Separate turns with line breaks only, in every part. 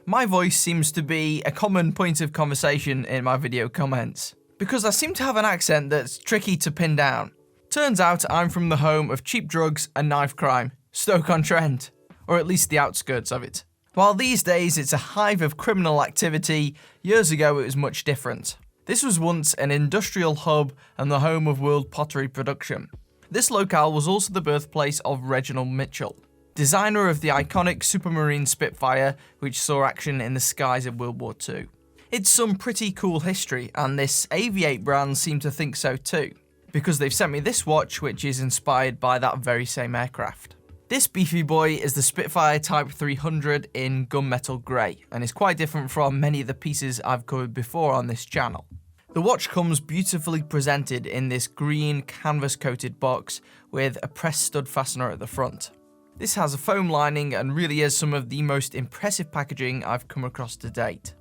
My voice seems to be a common point of conversation in my video comments, because I seem to have an accent that's tricky to pin down. Turns out I'm from the home of cheap drugs and knife crime, Stoke-on-Trent, or at least the outskirts of it. While these days it's a hive of criminal activity, years ago it was much different. This was once an industrial hub and the home of world pottery production. This locale was also the birthplace of Reginald Mitchell, designer of the iconic Supermarine Spitfire, which saw action in the skies of World War II. It's some pretty cool history, and this Avi-8 brand seem to think so too, because they've sent me this watch which is inspired by that very same aircraft. This beefy boy is the Spitfire Type 300 in gunmetal grey, and is quite different from many of the pieces I've covered before on this channel. The watch comes beautifully presented in this green canvas coated box with a press stud fastener at the front. This has a foam lining and really is some of the most impressive packaging I've come across to date.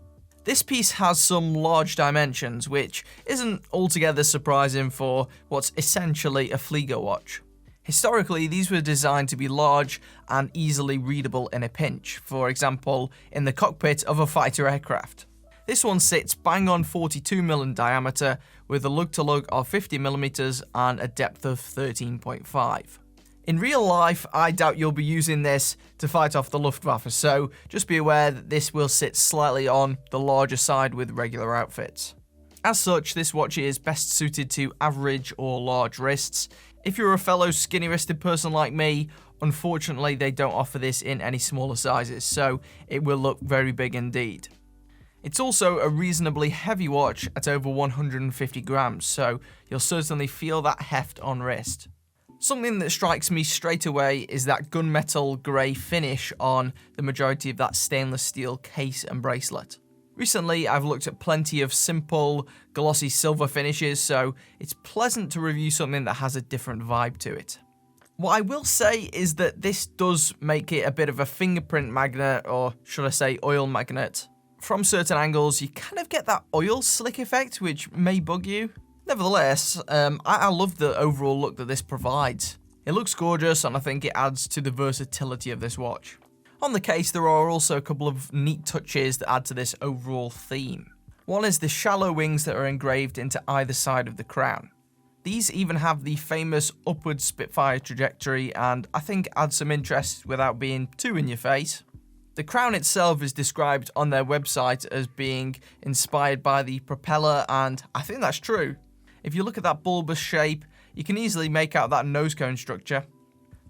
This piece has some large dimensions, which isn't altogether surprising for what's essentially a Flieger watch. Historically, these were designed to be large and easily readable in a pinch, for example, in the cockpit of a fighter aircraft. This one sits bang on 42mm in diameter with a lug-to-lug of 50mm and a depth of 13.5. In real life, I doubt you'll be using this to fight off the Luftwaffe, so just be aware that this will sit slightly on the larger side with regular outfits. As such, this watch is best suited to average or large wrists. If you're a fellow skinny-wristed person like me, unfortunately they don't offer this in any smaller sizes, so it will look very big indeed. It's also a reasonably heavy watch at over 150 grams, so you'll certainly feel that heft on wrist. Something that strikes me straight away is that gunmetal grey finish on the majority of that stainless steel case and bracelet. Recently, I've looked at plenty of simple, glossy silver finishes, so it's pleasant to review something that has a different vibe to it. What I will say is that this does make it a bit of a fingerprint magnet, or should I say oil magnet. From certain angles, you kind of get that oil slick effect, which may bug you. Nevertheless, I love the overall look that this provides. It looks gorgeous, and I think it adds to the versatility of this watch. On the case, there are also a couple of neat touches that add to this overall theme. One is the shallow wings that are engraved into either side of the crown. These even have the famous upward Spitfire trajectory, and I think add some interest without being too in your face. The crown itself is described on their website as being inspired by the propeller, and I think that's true. If you look at that bulbous shape, you can easily make out that nose cone structure.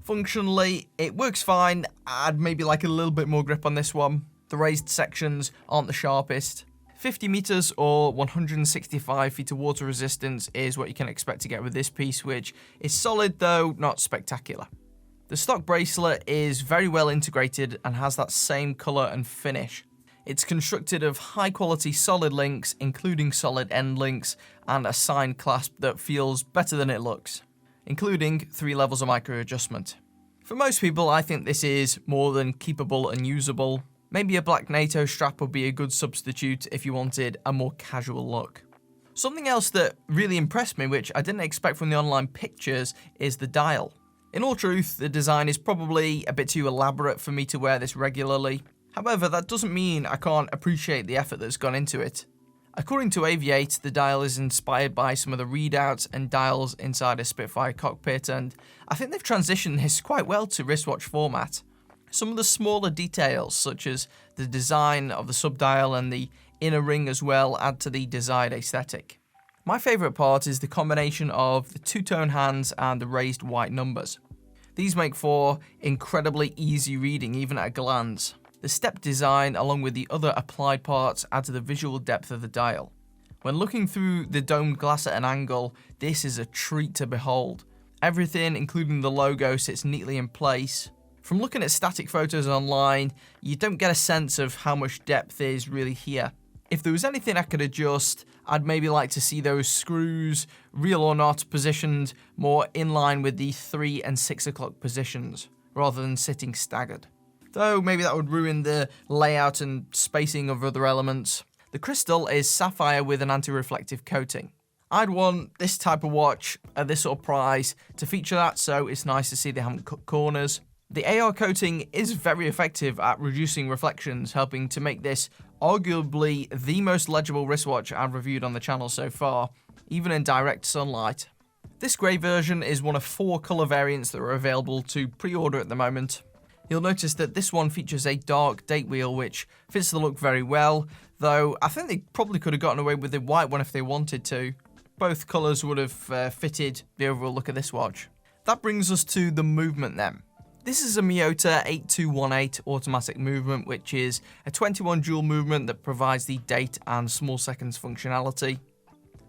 Functionally, it works fine. I'd maybe like a little bit more grip on this one. The raised sections aren't the sharpest. 50 meters or 165 feet of water resistance is what you can expect to get with this piece, which is solid though not spectacular. The stock bracelet is very well integrated and has that same color and finish. It's constructed of high quality solid links, including solid end links, and a signed clasp that feels better than it looks, including 3 levels of micro adjustment. For most people, I think this is more than keepable and usable. Maybe a black NATO strap would be a good substitute if you wanted a more casual look. Something else that really impressed me, which I didn't expect from the online pictures, is the dial. In all truth, the design is probably a bit too elaborate for me to wear this regularly. However, that doesn't mean I can't appreciate the effort that's gone into it. According to Avi-8, the dial is inspired by some of the readouts and dials inside a Spitfire cockpit, and I think they've transitioned this quite well to wristwatch format. Some of the smaller details, such as the design of the subdial and the inner ring as well, add to the desired aesthetic. My favourite part is the combination of the two-tone hands and the raised white numbers. These make for incredibly easy reading even at a glance. The step design, along with the other applied parts, add to the visual depth of the dial. When looking through the domed glass at an angle, this is a treat to behold. Everything, including the logo, sits neatly in place. From looking at static photos online, you don't get a sense of how much depth is really here. If there was anything I could adjust, I'd maybe like to see those screws, real or not, positioned more in line with the 3 and 6 o'clock positions, rather than sitting staggered. Though maybe that would ruin the layout and spacing of other elements. The crystal is sapphire with an anti-reflective coating. I'd want this type of watch at this sort of price to feature that, so it's nice to see they haven't cut corners. The AR coating is very effective at reducing reflections, helping to make this arguably the most legible wristwatch I've reviewed on the channel so far, even in direct sunlight. This grey version is one of 4 colour variants that are available to pre-order at the moment. You'll notice that this one features a dark date wheel which fits the look very well, though I think they probably could have gotten away with the white one if they wanted to. Both colours would have fitted the overall look of this watch. That brings us to the movement then. This is a Miyota 8218 automatic movement, which is a 21 dual movement that provides the date and small seconds functionality.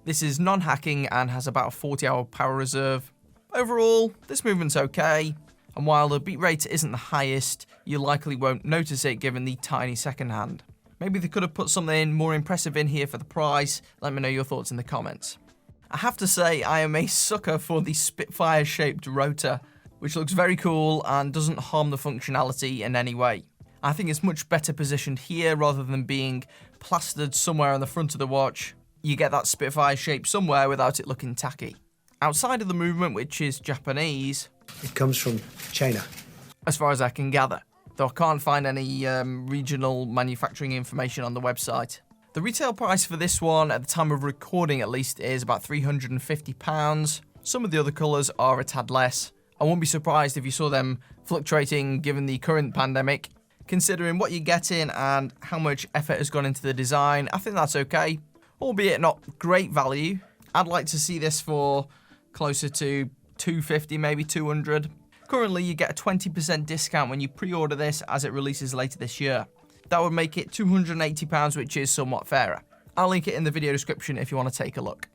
This is non-hacking and has about a 40-hour power reserve. Overall, this movement's okay, and while the beat rate isn't the highest, you likely won't notice it given the tiny second hand. Maybe they could have put something more impressive in here for the price. Let me know your thoughts in the comments. I have to say, I am a sucker for the Spitfire-shaped rotor, which looks very cool and doesn't harm the functionality in any way. I think it's much better positioned here rather than being plastered somewhere on the front of the watch. You get that Spitfire shape somewhere without it looking tacky. Outside of the movement, which is Japanese,
it comes from China,
as far as I can gather, though I can't find any regional manufacturing information on the website. The retail price for this one, at the time of recording at least, is about £350. Some of the other colours are a tad less. I won't be surprised if you saw them fluctuating given the current pandemic. Considering what you're getting and how much effort has gone into the design, I think that's okay. Albeit not great value. I'd like to see this for closer to $250, maybe $200. Currently, you get a 20% discount when you pre-order this as it releases later this year. That would make it £280, which is somewhat fairer. I'll link it in the video description if you want to take a look.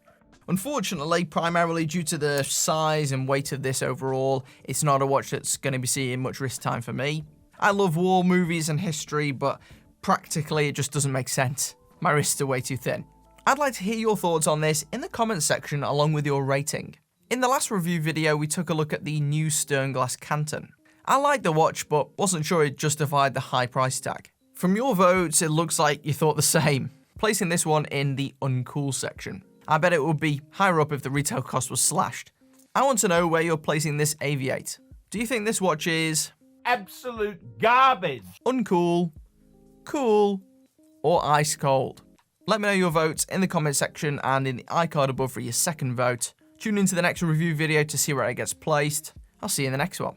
Unfortunately, primarily due to the size and weight of this overall, it's not a watch that's going to be seeing much wrist time for me. I love war movies and history, but practically it just doesn't make sense. My wrists are way too thin. I'd like to hear your thoughts on this in the comments section along with your rating. In the last review video, we took a look at the new Sternglass Canton. I liked the watch, but wasn't sure it justified the high price tag. From your votes, it looks like you thought the same, placing this one in the uncool section. I bet it would be higher up if the retail cost was slashed. I want to know where you're placing this Avi-8. Do you think this watch is
absolute garbage,
uncool, cool, or ice cold? Let me know your votes in the comment section and in the iCard above for your second vote. Tune into the next review video to see where it gets placed. I'll see you in the next one.